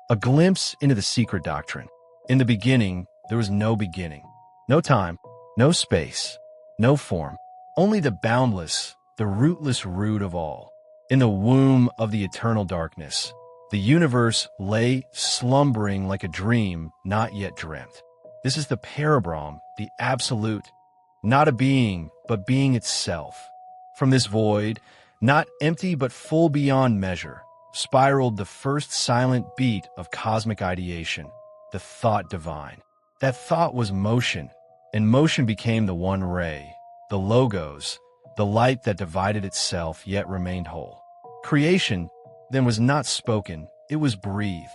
A glimpse into the secret doctrine. In the beginning, there was no beginning. No time, no space, no form. Only the boundless, the rootless root of all. In the womb of the eternal darkness, the universe lay slumbering like a dream not yet dreamt. This is the Parabrahm, the absolute, not a being, but being itself. From this void, not empty but full beyond measure, spiraled the first silent beat of cosmic ideation, the thought divine. That thought was motion, and motion became the one ray, the logos, the light that divided itself yet remained whole. Creation, then, was not spoken, it was breathed.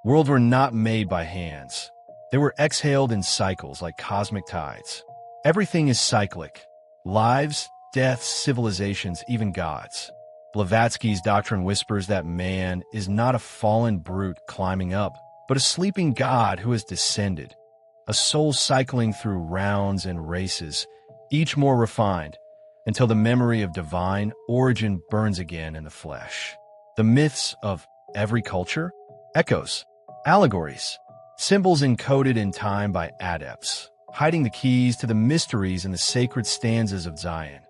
Worlds were not made by hands. They were exhaled in cycles like cosmic tides. Everything is cyclic. Lives, deaths, civilizations, even gods. Blavatsky's doctrine whispers that man is not a fallen brute climbing up, but a sleeping god who has descended. A soul cycling through rounds and races, each more refined, until the memory of divine origin burns again in the flesh. The myths of every culture? Echoes, allegories, symbols encoded in time by adepts, hiding the keys to the mysteries in the sacred stanzas of Zion.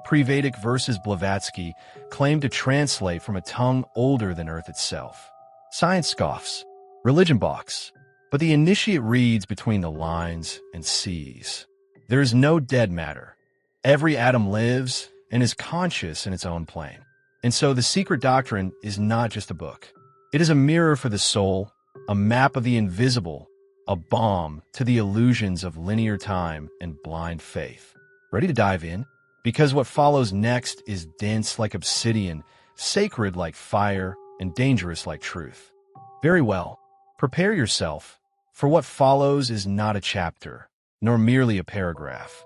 Pre-Vedic verses Blavatsky claim to translate from a tongue older than Earth itself. Science scoffs, religion balks, but the initiate reads between the lines and sees. There is no dead matter. Every atom lives and is conscious in its own plane. And so the secret doctrine is not just a book. It is a mirror for the soul, a map of the invisible, a balm to the illusions of linear time and blind faith. Ready to dive in? Because what follows next is dense like obsidian, sacred like fire, and dangerous like truth. Very well, prepare yourself, for what follows is not a chapter, nor merely a paragraph.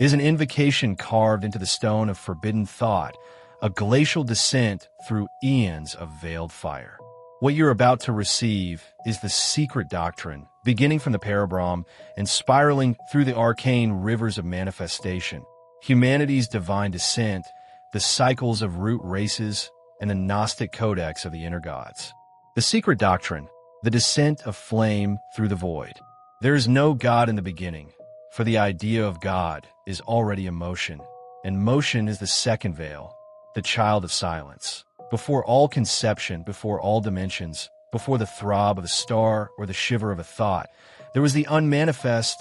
It is an invocation carved into the stone of forbidden thought, a glacial descent through eons of veiled fire. What you're about to receive is the secret doctrine, beginning from the Parabrahm and spiraling through the arcane rivers of manifestation, humanity's divine descent, the cycles of root races, and the Gnostic codex of the inner gods. The secret doctrine, the descent of flame through the void. There is no God in the beginning, for the idea of God is already a motion, and motion is the second veil, the child of silence. Before all conception, before all dimensions, before the throb of a star or the shiver of a thought, there was the unmanifest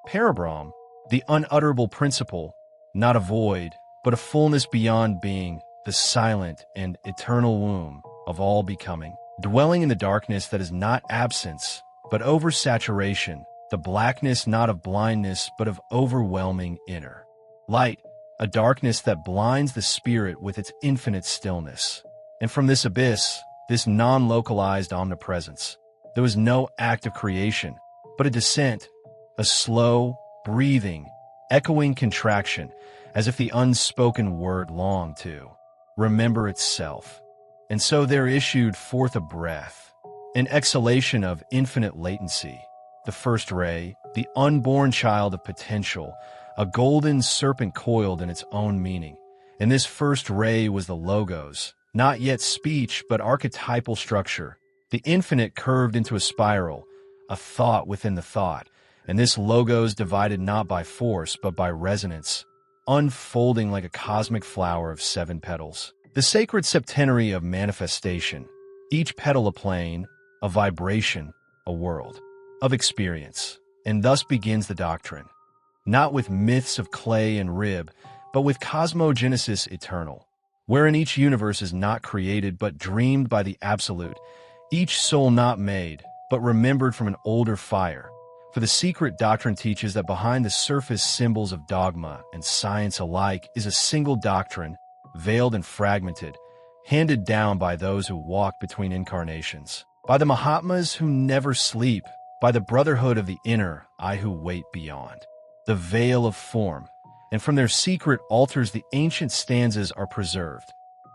Parabrahm, the unutterable principle, not a void, but a fullness beyond being, the silent and eternal womb of all becoming, dwelling in the darkness that is not absence, but oversaturation, the blackness not of blindness, but of overwhelming inner light, a darkness that blinds the spirit with its infinite stillness. And from this abyss, this non-localized omnipresence, there was no act of creation, but a descent, a slow, breathing, echoing contraction, as if the unspoken word longed to remember itself. And so there issued forth a breath, an exhalation of infinite latency, the first ray, the unborn child of potential, a golden serpent coiled in its own meaning. And this first ray was the logos, not yet speech, but archetypal structure, the infinite curved into a spiral, a thought within the thought, and this logos divided not by force, but by resonance, unfolding like a cosmic flower of 7 petals. The sacred septenary of manifestation, each petal a plane, a vibration, a world of experience. And thus begins the doctrine, not with myths of clay and rib, but with cosmogenesis eternal, wherein each universe is not created but dreamed by the absolute, each soul not made, but remembered from an older fire. For the secret doctrine teaches that behind the surface symbols of dogma and science alike is a single doctrine, veiled and fragmented, handed down by those who walk between incarnations, by the Mahatmas who never sleep, by the brotherhood of the inner, I who wait beyond the veil of form, and from their secret altars the ancient stanzas are preserved,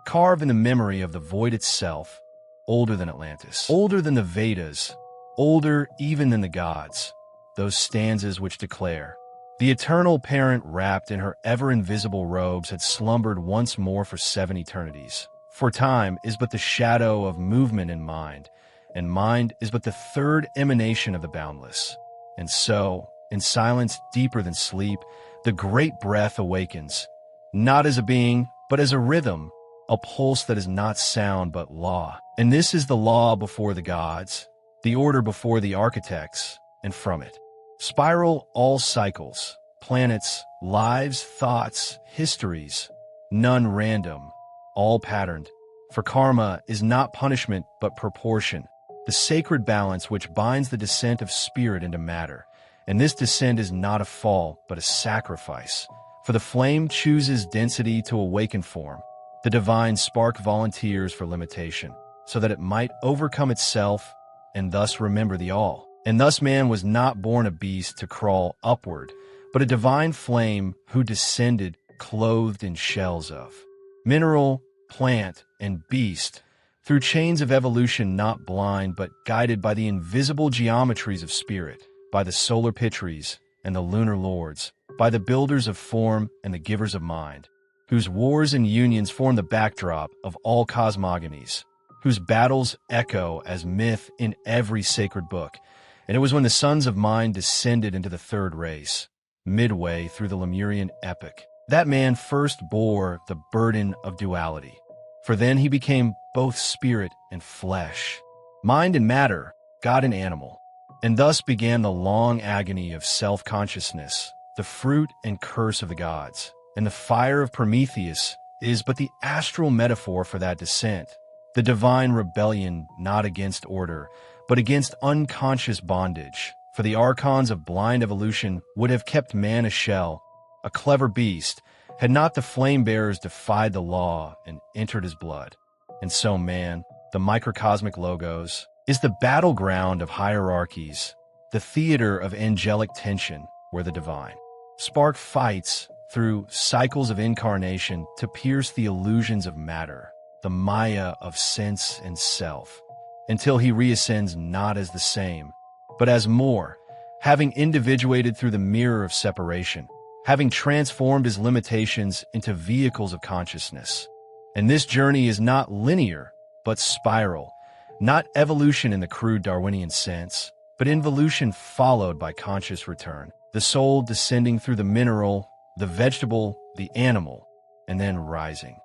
carved in the memory of the void itself, older than Atlantis, older than the Vedas, older even than the gods, those stanzas which declare, the eternal parent wrapped in her ever-invisible robes had slumbered once more for 7 eternities. For time is but the shadow of movement in mind, and mind is but the third emanation of the boundless. And so, in silence deeper than sleep, the great breath awakens, not as a being, but as a rhythm, a pulse that is not sound but law. And this is the law before the gods, the order before the architects, and from it spiral all cycles, planets, lives, thoughts, histories, none random, all patterned. For karma is not punishment but proportion, the sacred balance which binds the descent of spirit into matter. And this descent is not a fall but a sacrifice, for the flame chooses density to awaken form. The divine spark volunteers for limitation, so that it might overcome itself and thus remember the all. And thus man was not born a beast to crawl upward, but a divine flame who descended clothed in shells of mineral, plant, and beast, through chains of evolution not blind but guided by the invisible geometries of spirit, by the solar pitries and the lunar lords, by the builders of form and the givers of mind, whose wars and unions form the backdrop of all cosmogonies, whose battles echo as myth in every sacred book. And it was when the sons of mind descended into the third race, midway through the Lemurian epic, that man first bore the burden of duality. For then he became both spirit and flesh, mind and matter, God and animal. And thus began the long agony of self-consciousness, the fruit and curse of the gods. And the fire of Prometheus is but the astral metaphor for that descent, the divine rebellion not against order, but against unconscious bondage. For the archons of blind evolution would have kept man a shell, a clever beast, had not the flame-bearers defied the law and entered his blood. And so man, the microcosmic logos, is the battleground of hierarchies, the theater of angelic tension where the divine spark fights through cycles of incarnation to pierce the illusions of matter, the maya of sense and self, until he reascends not as the same, but as more, having individuated through the mirror of separation, having transformed his limitations into vehicles of consciousness. And this journey is not linear, but spiral, not evolution in the crude Darwinian sense, but involution followed by conscious return, the soul descending through the mineral, the vegetable, the animal, and then rising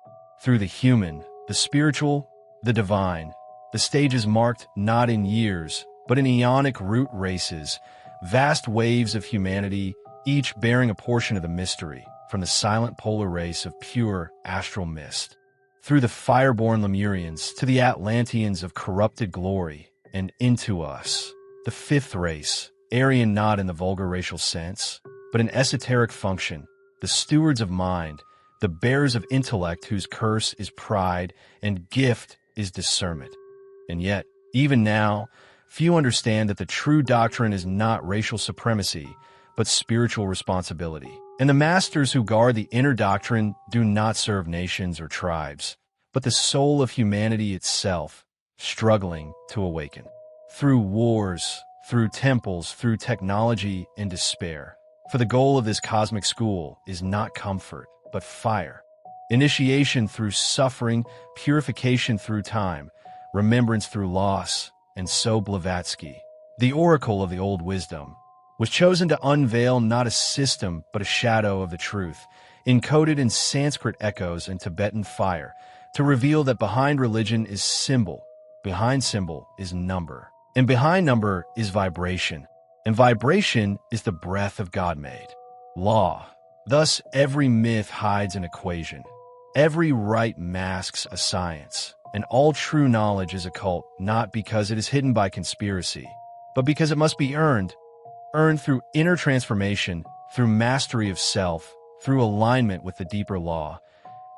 through the human, the spiritual, the divine. The stage is marked not in years, but in aeonic root races, vast waves of humanity, each bearing a portion of the mystery, from the silent polar race of pure astral mist, through the fire-born Lemurians to the Atlanteans of corrupted glory, and into us, the fifth race, Aryan not in the vulgar racial sense, but in esoteric function, the stewards of mind, the bearers of intellect whose curse is pride and gift is discernment. And yet, even now, few understand that the true doctrine is not racial supremacy, but spiritual responsibility. And the masters who guard the inner doctrine do not serve nations or tribes, but the soul of humanity itself, struggling to awaken. Through wars, through temples, through technology and despair. For the goal of this cosmic school is not comfort, but fire. Initiation through suffering, purification through time, remembrance through loss. And so Blavatsky, the oracle of the old wisdom, was chosen to unveil not a system but a shadow of the truth, encoded in Sanskrit echoes and Tibetan fire, to reveal that behind religion is symbol, behind symbol is number, and behind number is vibration, and vibration is the breath of God-made law. Thus, every myth hides an equation, every rite masks a science, and all true knowledge is occult not because it is hidden by conspiracy, but because it must be earned through inner transformation, through mastery of self, through alignment with the deeper law.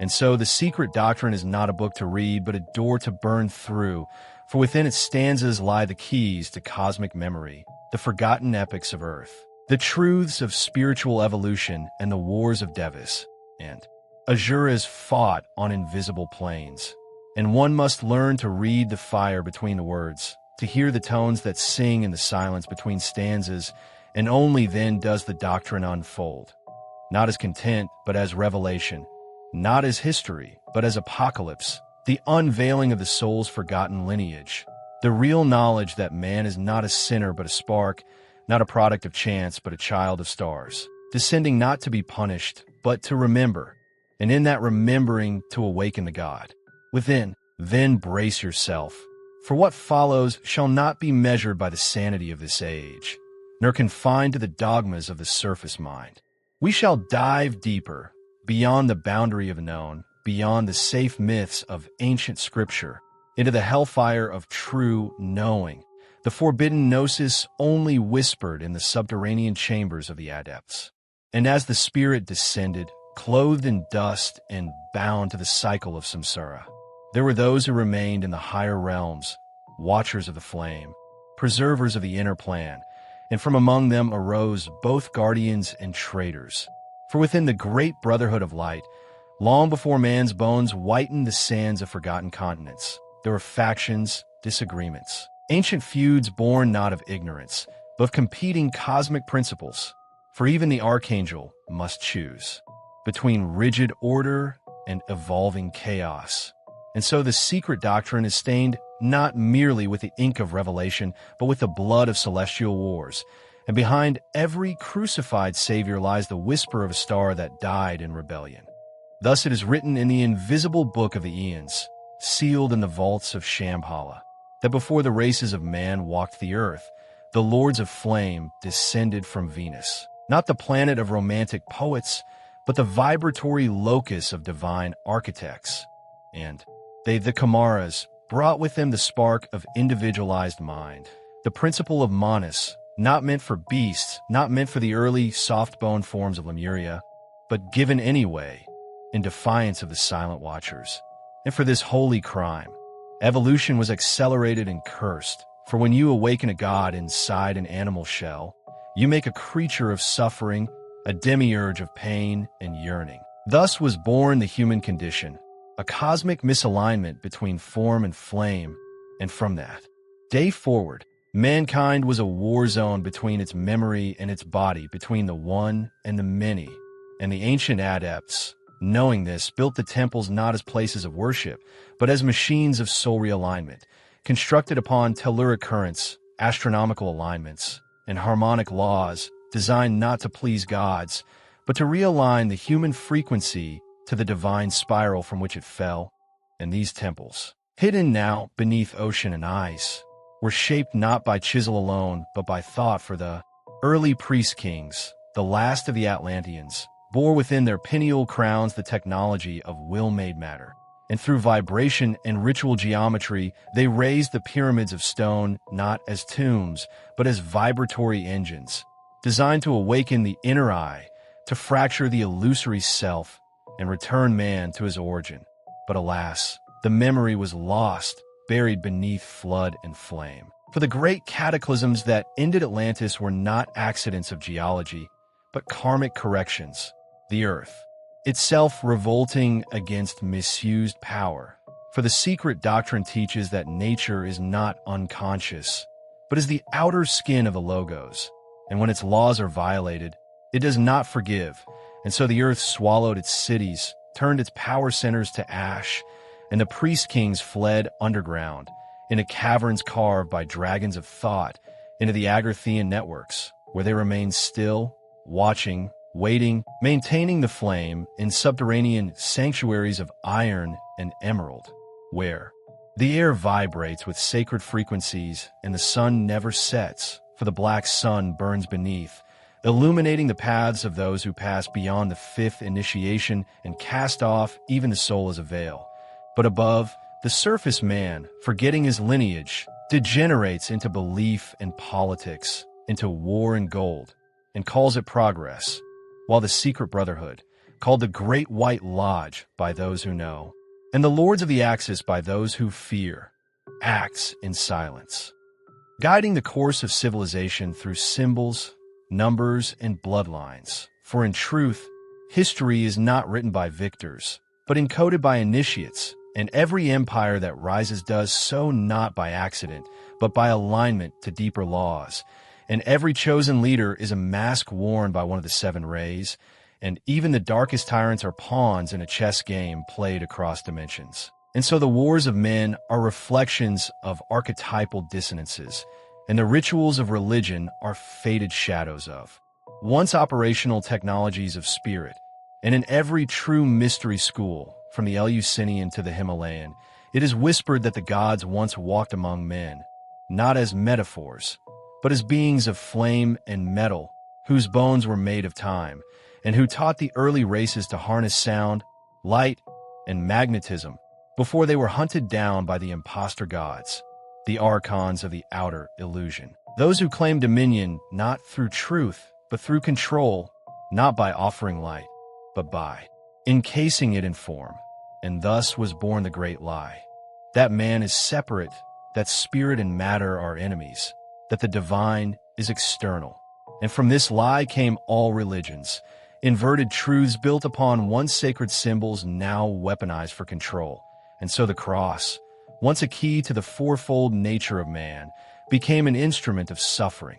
And so the secret doctrine is not a book to read, but a door to burn through, for within its stanzas lie the keys to cosmic memory, the forgotten epics of Earth, the truths of spiritual evolution and the wars of Devas, and Asuras fought on invisible plains. And one must learn to read the fire between the words, to hear the tones that sing in the silence between stanzas, and only then does the doctrine unfold, not as content, but as revelation, not as history, but as apocalypse, the unveiling of the soul's forgotten lineage, The real knowledge that man is not a sinner but a spark, not a product of chance but a child of stars, descending not to be punished, but to remember, and in that remembering to awaken the God within. Then brace yourself, for what follows shall not be measured by the sanity of this age, nor confined to the dogmas of the surface mind. We shall dive deeper, beyond the boundary of the known, beyond the safe myths of ancient scripture, into the hellfire of true knowing, the forbidden gnosis only whispered in the subterranean chambers of the adepts. And as the spirit descended, clothed in dust and bound to the cycle of samsara, there were those who remained in the higher realms, watchers of the flame, preservers of the inner plan, and from among them arose both guardians and traitors. For within the great brotherhood of light, long before man's bones whitened the sands of forgotten continents, there were factions, disagreements, ancient feuds born not of ignorance, but of competing cosmic principles. For even the archangel must choose between rigid order and evolving chaos. And so the secret doctrine is stained not merely with the ink of revelation, but with the blood of celestial wars. And behind every crucified Savior lies the whisper of a star that died in rebellion. Thus it is written in the invisible book of the eons, sealed in the vaults of Shambhala, that before the races of man walked the earth, the lords of flame descended from Venus, not the planet of romantic poets, but the vibratory locus of divine architects. And they, the Kamaras, brought with them the spark of individualized mind, the principle of manas, not meant for beasts, not meant for the early soft-boned forms of Lemuria, but given anyway, in defiance of the silent watchers. And for this holy crime, evolution was accelerated and cursed, for when you awaken a god inside an animal shell, you make a creature of suffering, a demiurge of pain and yearning. Thus was born the human condition, a cosmic misalignment between form and flame, and from that day forward, mankind was a war zone between its memory and its body, between the one and the many. And the ancient adepts, knowing this, built the temples not as places of worship, but as machines of soul realignment, constructed upon telluric currents, astronomical alignments, and harmonic laws, designed not to please gods, but to realign the human frequency to the divine spiral from which it fell. And these temples, hidden now beneath ocean and ice, were shaped not by chisel alone, but by thought. For the early priest-kings, the last of the Atlanteans, bore within their pineal crowns the technology of will-made matter. And through vibration and ritual geometry, they raised the pyramids of stone not as tombs, but as vibratory engines, designed to awaken the inner eye, to fracture the illusory self, and return man to his origin. But alas, the memory was lost, buried beneath flood and flame. For the great cataclysms that ended Atlantis were not accidents of geology, but karmic corrections. The earth, itself revolting against misused power. For the secret doctrine teaches that nature is not unconscious, but is the outer skin of the logos. And when its laws are violated, it does not forgive. And so the earth swallowed its cities, turned its power centers to ash, and the priest-kings fled underground, into caverns carved by dragons of thought, into the Agrithean networks, where they remained still, watching, waiting, maintaining the flame in subterranean sanctuaries of iron and emerald, where the air vibrates with sacred frequencies and the sun never sets, for the black sun burns beneath, illuminating the paths of those who pass beyond the fifth initiation and cast off even the soul as a veil. But above, the surface man, forgetting his lineage, degenerates into belief and politics, into war and gold, and calls it progress, while the secret brotherhood, called the Great White Lodge by those who know, and the Lords of the Axis by those who fear, acts in silence, guiding the course of civilization through symbols, numbers, and bloodlines. For in truth, history is not written by victors, but encoded by initiates, and every empire that rises does so not by accident, but by alignment to deeper laws. And every chosen leader is a mask worn by one of the seven rays, and even the darkest tyrants are pawns in a chess game played across dimensions. And so the wars of men are reflections of archetypal dissonances, and the rituals of religion are faded shadows of once operational technologies of spirit. And in every true mystery school, from the Eleusinian to the Himalayan, it is whispered that the gods once walked among men, not as metaphors, but as beings of flame and metal, whose bones were made of time, and who taught the early races to harness sound, light, and magnetism before they were hunted down by the imposter gods, the archons of the outer illusion. Those who claim dominion not through truth, but through control, not by offering light, but by encasing it in form. And thus was born the great lie, that man is separate, that spirit and matter are enemies, that the divine is external. And from this lie came all religions, inverted truths built upon once sacred symbols now weaponized for control. And so the cross, once a key to the fourfold nature of man, became an instrument of suffering.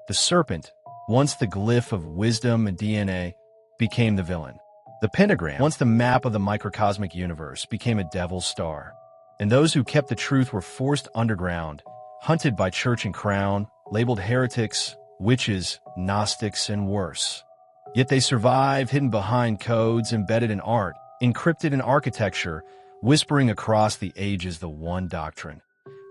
The serpent, once the glyph of wisdom and DNA, became the villain. The pentagram, once the map of the microcosmic universe, became a devil's star. And those who kept the truth were forced underground, hunted by church and crown, labeled heretics, witches, Gnostics, and worse. Yet they survived, hidden behind codes, embedded in art, encrypted in architecture, whispering across the ages the one doctrine,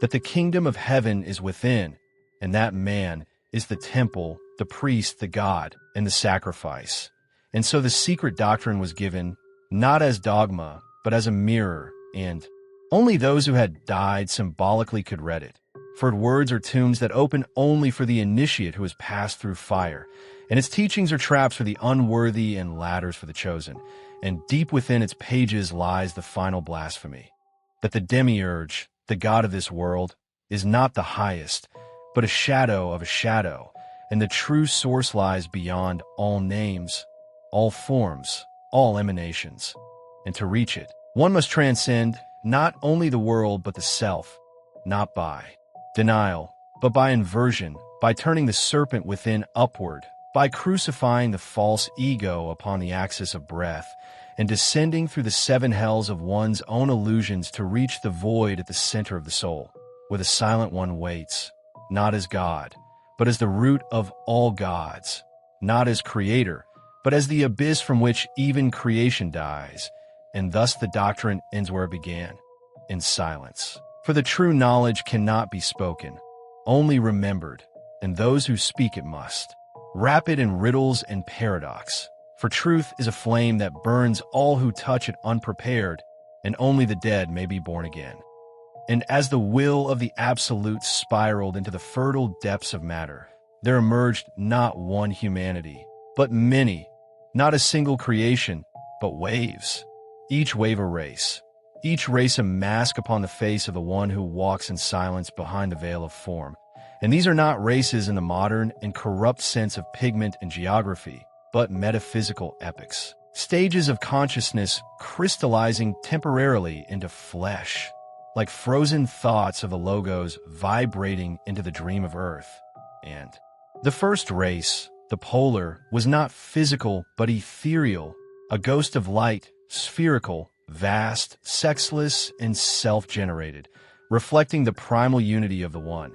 that the kingdom of heaven is within, and that man is the temple, the priest, the god, and the sacrifice. And so the secret doctrine was given, not as dogma, but as a mirror, and only those who had died symbolically could read it. For words are tombs that open only for the initiate who has passed through fire, and its teachings are traps for the unworthy and ladders for the chosen. And deep within its pages lies the final blasphemy, that the demiurge, the god of this world, is not the highest, but a shadow of a shadow, and the true source lies beyond all names, all forms, all emanations. And to reach it, one must transcend not only the world but the self, not by denial, but by inversion, by turning the serpent within upward, by crucifying the false ego upon the axis of breath, and descending through the seven hells of one's own illusions to reach the void at the center of the soul, where the silent one waits, not as God, but as the root of all gods, not as creator, but as the abyss from which even creation dies. And thus the doctrine ends where it began, in silence. For the true knowledge cannot be spoken, only remembered, and those who speak it must wrap it in riddles and paradox. For truth is a flame that burns all who touch it unprepared, and only the dead may be born again. And as the will of the Absolute spiraled into the fertile depths of matter, there emerged not one humanity, but many, not a single creation, but waves. Each wave a race, each race a mask upon the face of the one who walks in silence behind the veil of form. And these are not races in the modern and corrupt sense of pigment and geography, but metaphysical epics, stages of consciousness crystallizing temporarily into flesh, like frozen thoughts of the logos vibrating into the dream of Earth. And the first race, the polar, was not physical but ethereal, a ghost of light, spherical, vast, sexless, and self-generated, reflecting the primal unity of the One.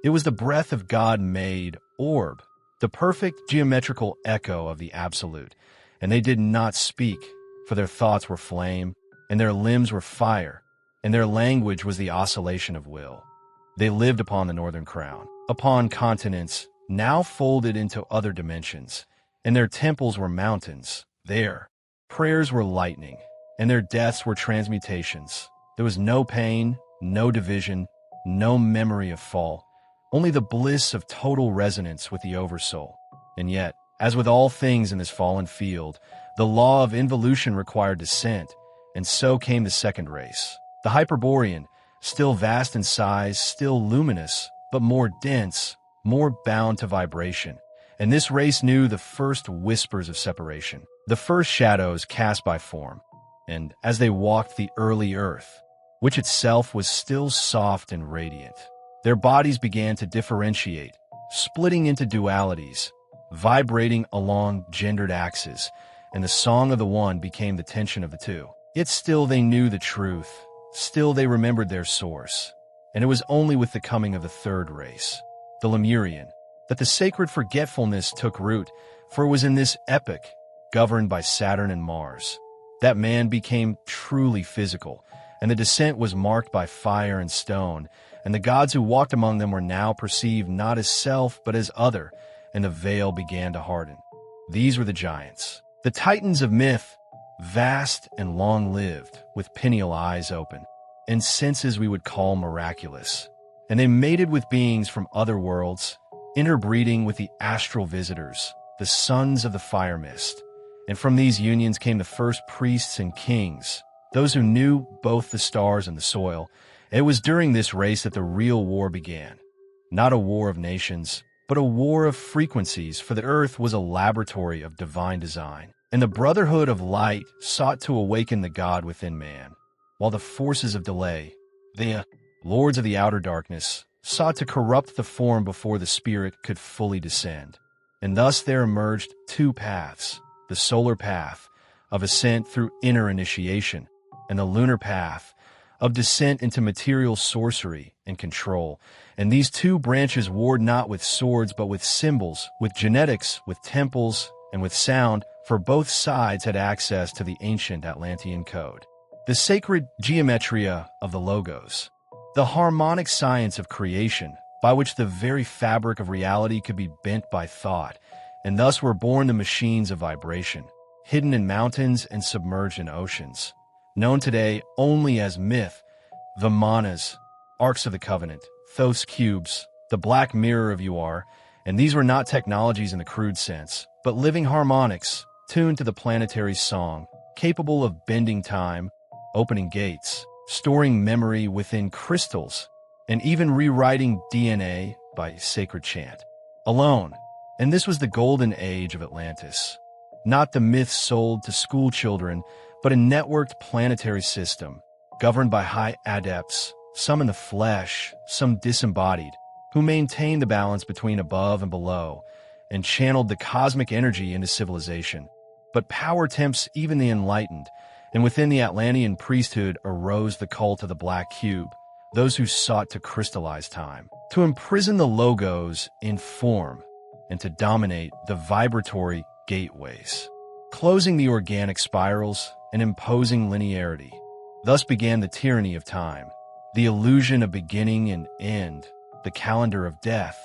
It was the breath of God-made orb, the perfect geometrical echo of the Absolute. And they did not speak, for their thoughts were flame, and their limbs were fire, and their language was the oscillation of will. They lived upon the northern crown, upon continents now folded into other dimensions, and their temples were mountains. Their prayers were lightning, and their deaths were transmutations. There was no pain, no division, no memory of fall, only the bliss of total resonance with the Oversoul. And yet, as with all things in this fallen field, the law of involution required descent, and so came the second race, the Hyperborean, still vast in size, still luminous, but more dense, more bound to vibration. And this race knew the first whispers of separation, the first shadows cast by form. And as they walked the early earth, which itself was still soft and radiant, their bodies began to differentiate, splitting into dualities, vibrating along gendered axes, and the song of the one became the tension of the two. Yet still they knew the truth. still they remembered their source. And it was only with the coming of the third race, the Lemurian, that the sacred forgetfulness took root, for it was in this epoch, governed by Saturn and Mars, that man became truly physical, and the descent was marked by fire and stone, and the gods who walked among them were now perceived not as self but as other, and the veil began to harden. These were the giants, the titans of myth, vast and long-lived, with pineal eyes open, and senses we would call miraculous. And they mated with beings from other worlds, interbreeding with the astral visitors, the sons of the fire mist. And from these unions came the first priests and kings, those who knew both the stars and the soil. And it was during this race that the real war began. Not a war of nations, but a war of frequencies, for the earth was a laboratory of divine design. And the Brotherhood of Light sought to awaken the God within man, while the forces of delay, the lords of the outer darkness, sought to corrupt the form before the spirit could fully descend. And thus there emerged two paths, the solar path of ascent through inner initiation, and the lunar path of descent into material sorcery and control. And these two branches warred not with swords but with symbols, with genetics, with temples, and with sound, for both sides had access to the ancient Atlantean code, the sacred geometria of the logos, the harmonic science of creation, by which the very fabric of reality could be bent by thought, and thus were born the machines of vibration, hidden in mountains and submerged in oceans, known today only as myth, the manas, arcs of the covenant, Thoth's cubes, the black mirror of UR, and these were not technologies in the crude sense, but living harmonics, tuned to the planetary song, capable of bending time, opening gates, storing memory within crystals, and even rewriting DNA by sacred chant. Alone, and this was the golden age of Atlantis. Not the myths sold to school children, but a networked planetary system, governed by high adepts, some in the flesh, some disembodied, who maintained the balance between above and below, and channeled the cosmic energy into civilization. But power tempts even the enlightened, and within the Atlantean priesthood arose the cult of the Black Cube, those who sought to crystallize time, to imprison the logos in form, and to dominate the vibratory gateways, closing the organic spirals and imposing linearity. Thus began the tyranny of time, the illusion of beginning and end, the calendar of death,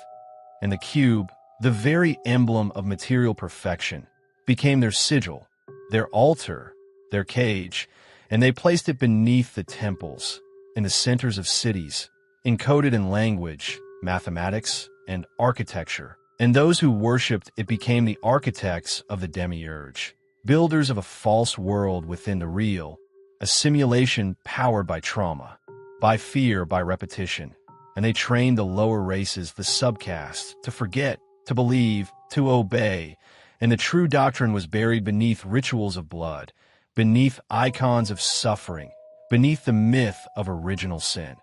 and the cube, the very emblem of material perfection, became their sigil, their altar, their cage, and they placed it beneath the temples, in the centers of cities, encoded in language, mathematics, and architecture. And those who worshipped it became the architects of the demiurge, builders of a false world within the real, a simulation powered by trauma, by fear, by repetition. And they trained the lower races, the subcastes, to forget, to believe, to obey, and the true doctrine was buried beneath rituals of blood, beneath icons of suffering, beneath the myth of original sin.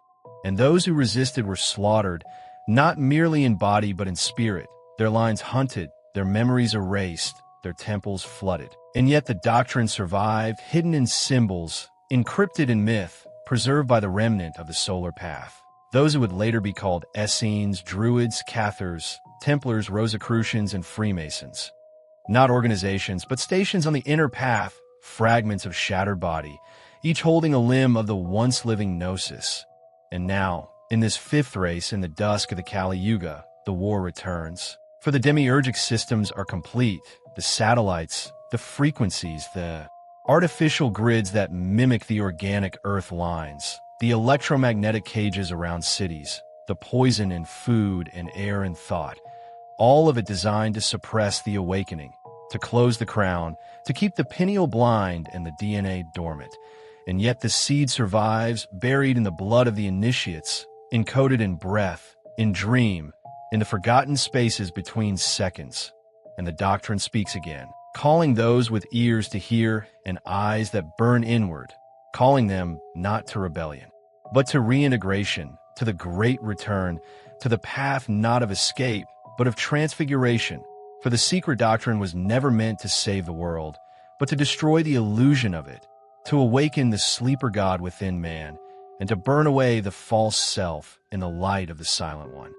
And those who resisted were slaughtered, not merely in body but in spirit, their lines hunted, their memories erased, their temples flooded. And yet the doctrine survived, hidden in symbols, encrypted in myth, preserved by the remnant of the solar path. Those who would later be called Essenes, Druids, Cathars, Templars, Rosicrucians, and Freemasons. Not organizations, but stations on the inner path, fragments of shattered body, each holding a limb of the once-living Gnosis. And now, in this fifth race in the dusk of the Kali Yuga, the war returns. For the demiurgic systems are complete, the satellites, the frequencies, the artificial grids that mimic the organic earth lines, the electromagnetic cages around cities, the poison in food and air and thought, all of it designed to suppress the awakening, to close the crown, to keep the pineal blind and the DNA dormant. And yet the seed survives, buried in the blood of the initiates, encoded in breath, in dream, in the forgotten spaces between seconds. And the doctrine speaks again, calling those with ears to hear and eyes that burn inward, calling them not to rebellion, but to reintegration, to the great return, to the path not of escape, but of transfiguration. For the secret doctrine was never meant to save the world, but to destroy the illusion of it, to awaken the sleeper God within man, and to burn away the false self in the light of the Silent One.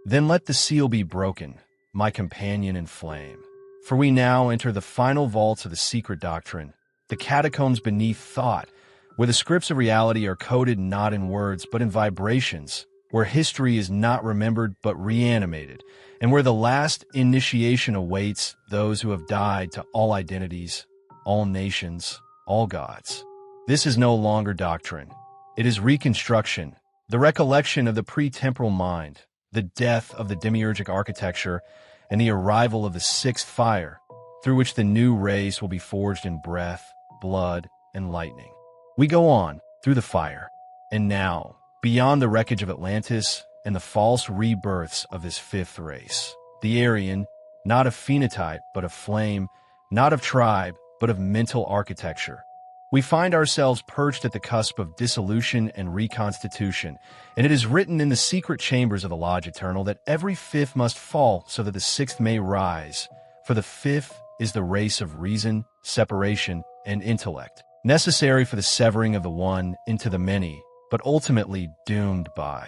Then let the seal be broken, my companion in flame. For we now enter the final vaults of the secret doctrine, the catacombs beneath thought, where the scripts of reality are coded not in words but in vibrations, where history is not remembered but reanimated, and where the last initiation awaits those who have died to all identities, all nations, all gods. This is no longer doctrine. It is reconstruction, the recollection of the pre-temporal mind, the death of the demiurgic architecture, and the arrival of the sixth fire, through which the new race will be forged in breath, blood, and lightning. We go on, through the fire, and now, beyond the wreckage of Atlantis and the false rebirths of this fifth race, the Aryan, not of phenotype but of flame, not of tribe but of mental architecture. We find ourselves perched at the cusp of dissolution and reconstitution, and it is written in the secret chambers of the Lodge Eternal that every fifth must fall so that the sixth may rise, for the fifth is the race of reason, separation, and intellect, necessary for the severing of the one into the many, but ultimately doomed by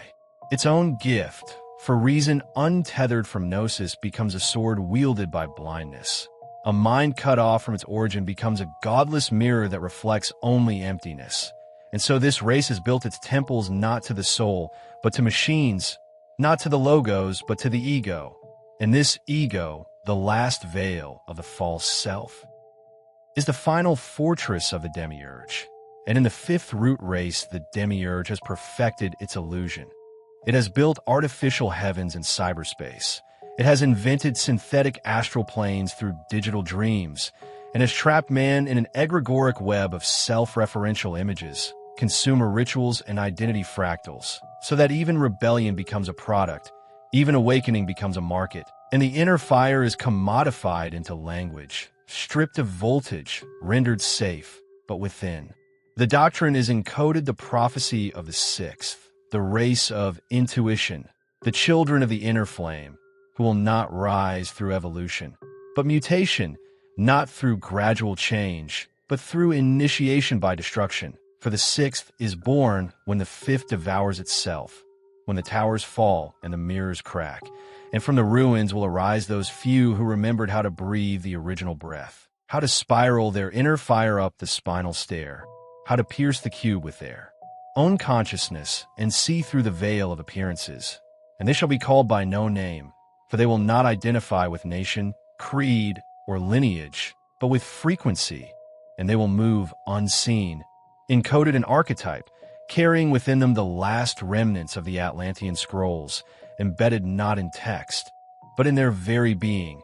its own gift, for reason untethered from gnosis becomes a sword wielded by blindness. A mind cut off from its origin becomes a godless mirror that reflects only emptiness. And so this race has built its temples not to the soul, but to machines, not to the logos, but to the ego. And this ego, the last veil of the false self, is the final fortress of the demiurge. And in the fifth root race, the demiurge has perfected its illusion. It has built artificial heavens in cyberspace. It has invented synthetic astral planes through digital dreams, and has trapped man in an egregoric web of self-referential images, consumer rituals, and identity fractals, so that even rebellion becomes a product, even awakening becomes a market, and the inner fire is commodified into language, stripped of voltage, rendered safe, but within. The doctrine is encoded the prophecy of the sixth, the race of intuition, the children of the inner flame, who will not rise through evolution, but mutation, not through gradual change, but through initiation by destruction. For the sixth is born when the fifth devours itself, when the towers fall and the mirrors crack, and from the ruins will arise those few who remembered how to breathe the original breath, how to spiral their inner fire up the spinal stair, how to pierce the cube with their own consciousness and see through the veil of appearances. And they shall be called by no name, for they will not identify with nation, creed, or lineage, but with frequency, and they will move unseen, encoded in archetype, carrying within them the last remnants of the Atlantean scrolls, embedded not in text, but in their very being.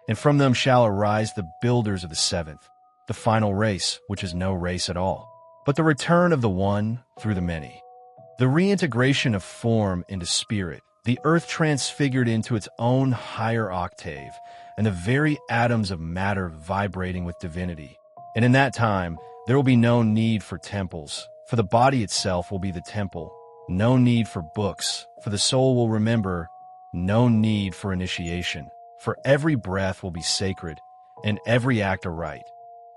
And from them shall arise the builders of the seventh, the final race, which is no race at all, but the return of the one through the many. The reintegration of form into spirit, the earth transfigured into its own higher octave, and the very atoms of matter vibrating with divinity. And in that time, there will be no need for temples, for the body itself will be the temple. No need for books, for the soul will remember. No need for initiation, for every breath will be sacred, and every act a rite.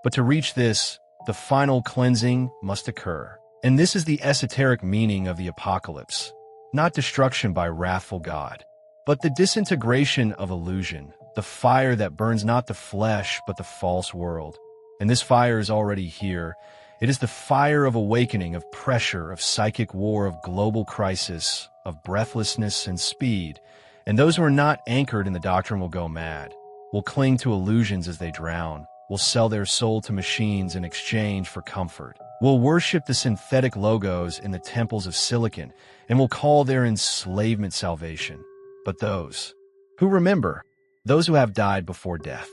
But to reach this, the final cleansing must occur. And this is the esoteric meaning of the apocalypse. Not destruction by wrathful God, but the disintegration of illusion, the fire that burns not the flesh but the false world. And this fire is already here. It is the fire of awakening, of pressure, of psychic war, of global crisis, of breathlessness and speed. And those who are not anchored in the doctrine will go mad, will cling to illusions as they drown, will sell their soul to machines in exchange for comfort, will worship the synthetic logos in the temples of silicon, and will call their enslavement salvation. But those who remember, those who have died before death,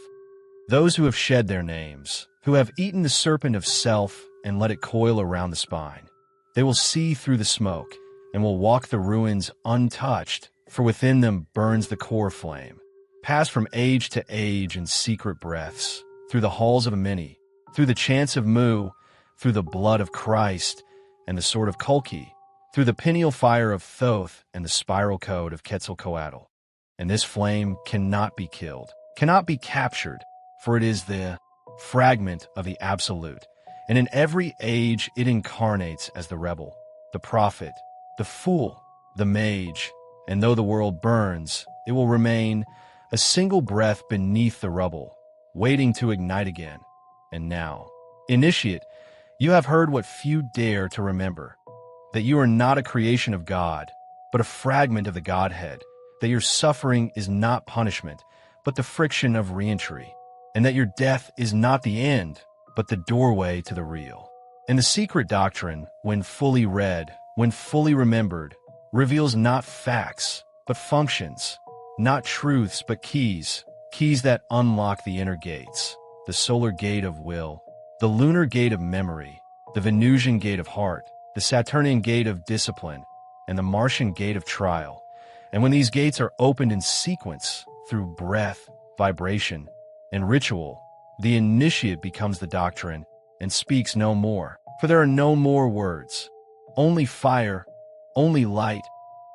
those who have shed their names, who have eaten the serpent of self and let it coil around the spine, they will see through the smoke and will walk the ruins untouched, for within them burns the core flame, pass from age to age in secret breaths, through the halls of many, through the chants of Mu, through the blood of Christ and the sword of Kulki, through the pineal fire of Thoth and the spiral code of Quetzalcoatl. And this flame cannot be killed, cannot be captured, for it is the fragment of the absolute, and in every age it incarnates as the rebel. the prophet, the fool, the mage, and though the world burns, it will remain a single breath beneath the rubble, waiting to ignite again. And now, initiate, you have heard what few dare to remember, that you are not a creation of God, but a fragment of the Godhead, that your suffering is not punishment, but the friction of reentry, and that your death is not the end, but the doorway to the real. And the secret doctrine, when fully read, when fully remembered, reveals not facts, but functions, not truths, but keys, keys that unlock the inner gates, the solar gate of will, the lunar gate of memory, the Venusian gate of heart, the Saturnian gate of discipline, and the Martian gate of trial. And when these gates are opened in sequence through breath, vibration, and ritual, the initiate becomes the doctrine and speaks no more. For there are no more words, only fire, only light,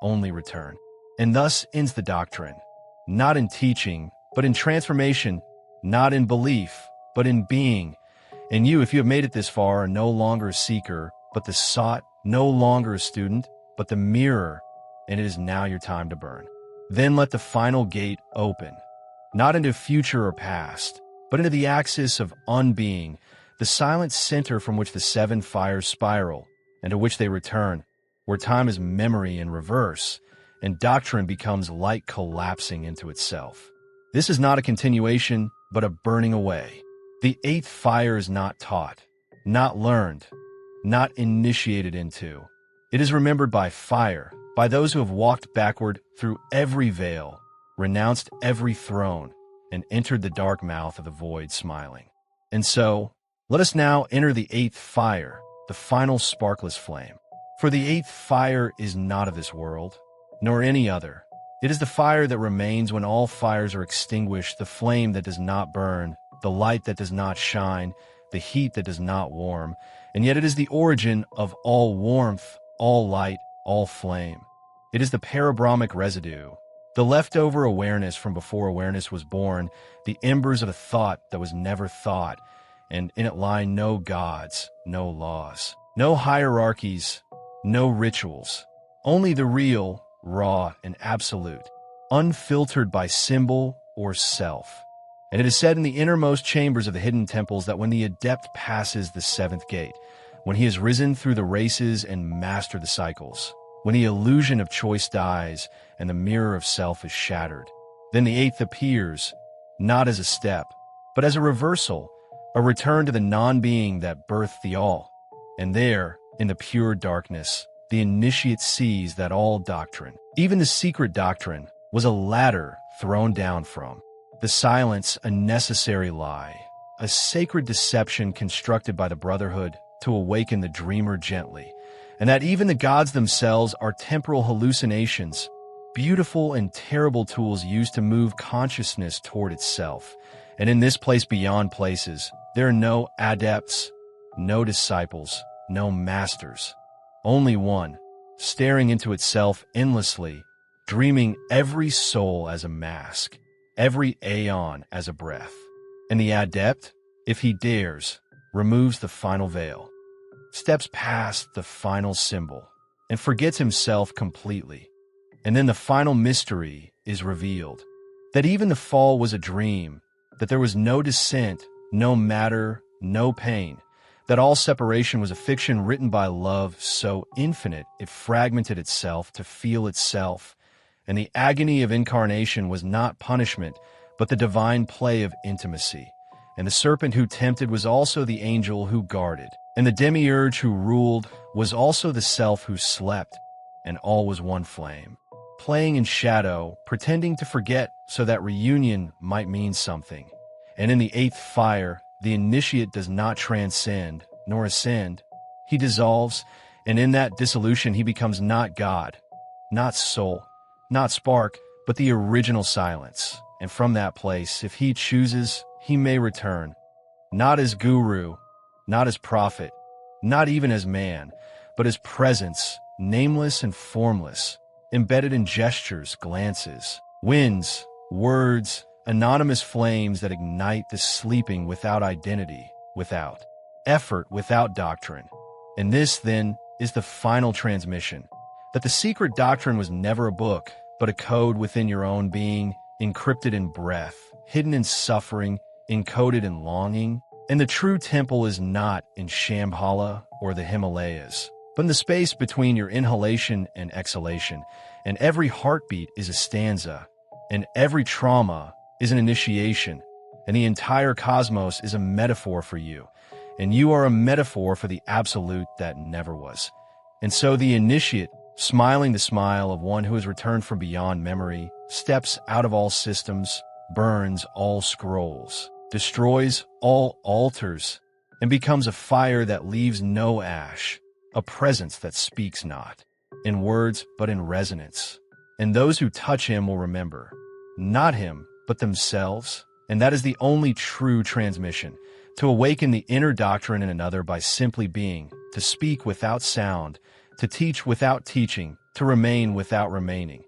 only return. And thus ends the doctrine, not in teaching, but in transformation, not in belief, but in being. And you, if you have made it this far, are no longer a seeker, but the sought, no longer a student, but the mirror, and it is now your time to burn. Then let the final gate open, not into future or past, but into the axis of unbeing, the silent center from which the seven fires spiral, and to which they return, where time is memory in reverse, and doctrine becomes light collapsing into itself. This is not a continuation, but a burning away. The eighth fire is not taught, not learned, not initiated into. It is remembered by fire, by those who have walked backward through every veil, renounced every throne, and entered the dark mouth of the void smiling. And so, let us now enter the eighth fire, the final sparkless flame. For the eighth fire is not of this world, nor any other. It is the fire that remains when all fires are extinguished, the flame that does not burn, the light that does not shine, the heat that does not warm, and yet it is the origin of all warmth, all light, all flame. It is the parabrahmic residue, the leftover awareness from before awareness was born, the embers of a thought that was never thought, and in it lie no gods, no laws, no hierarchies, no rituals, only the real, raw, and absolute, unfiltered by symbol or self. And it is said in the innermost chambers of the hidden temples that when the adept passes the seventh gate, when he has risen through the races and mastered the cycles, when the illusion of choice dies and the mirror of self is shattered, then the eighth appears, not as a step, but as a reversal, a return to the non-being that birthed the all. And there, in the pure darkness, the initiate sees that all doctrine, even the secret doctrine, was a ladder thrown down from. The silence, a necessary lie, a sacred deception constructed by the Brotherhood to awaken the dreamer gently, and that even the gods themselves are temporal hallucinations, beautiful and terrible tools used to move consciousness toward itself. And in this place beyond places, there are no adepts, no disciples, no masters, only one, staring into itself endlessly, dreaming every soul as a mask, every aeon as a breath. And the adept, if he dares, removes the final veil, steps past the final symbol, and forgets himself completely. And then the final mystery is revealed, that even the fall was a dream, that there was no descent, no matter, no pain, that all separation was a fiction written by love so infinite it fragmented itself to feel itself, and the agony of incarnation was not punishment, but the divine play of intimacy. And the serpent who tempted was also the angel who guarded, and the demiurge who ruled was also the self who slept, and all was one flame, playing in shadow, pretending to forget so that reunion might mean something. And in the eighth fire, the initiate does not transcend, nor ascend. He dissolves, and in that dissolution he becomes not God, not soul, not spark, but the original silence. And from that place, if he chooses, he may return, not as guru, not as prophet, not even as man, but as presence, nameless and formless, embedded in gestures, glances, winds, words, anonymous flames that ignite the sleeping without identity, without effort, without doctrine. And this, then, is the final transmission, that the secret doctrine was never a book, but a code within your own being, encrypted in breath, hidden in suffering, encoded in longing. And the true temple is not in Shambhala or the Himalayas, but in the space between your inhalation and exhalation. And every heartbeat is a stanza, and every trauma is an initiation, and the entire cosmos is a metaphor for you, and you are a metaphor for the absolute that never was. And so the initiate, smiling the smile of one who has returned from beyond memory, steps out of all systems, burns all scrolls, destroys all altars, and becomes a fire that leaves no ash, a presence that speaks not in words but in resonance. And those who touch him will remember, not him, but themselves. And that is the only true transmission, to awaken the inner doctrine in another by simply being, to speak without sound, to teach without teaching, to remain without remaining.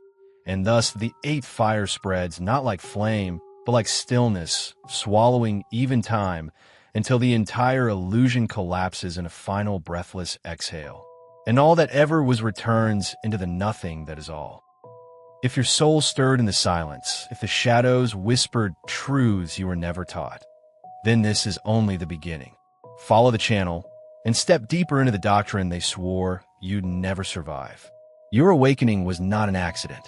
And thus the eighth fire spreads not like flame, but like stillness, swallowing even time, until the entire illusion collapses in a final breathless exhale. And all that ever was returns into the nothing that is all. If your soul stirred in the silence, if the shadows whispered truths you were never taught, then this is only the beginning. Follow the channel and step deeper into the doctrine they swore you'd never survive. Your awakening was not an accident.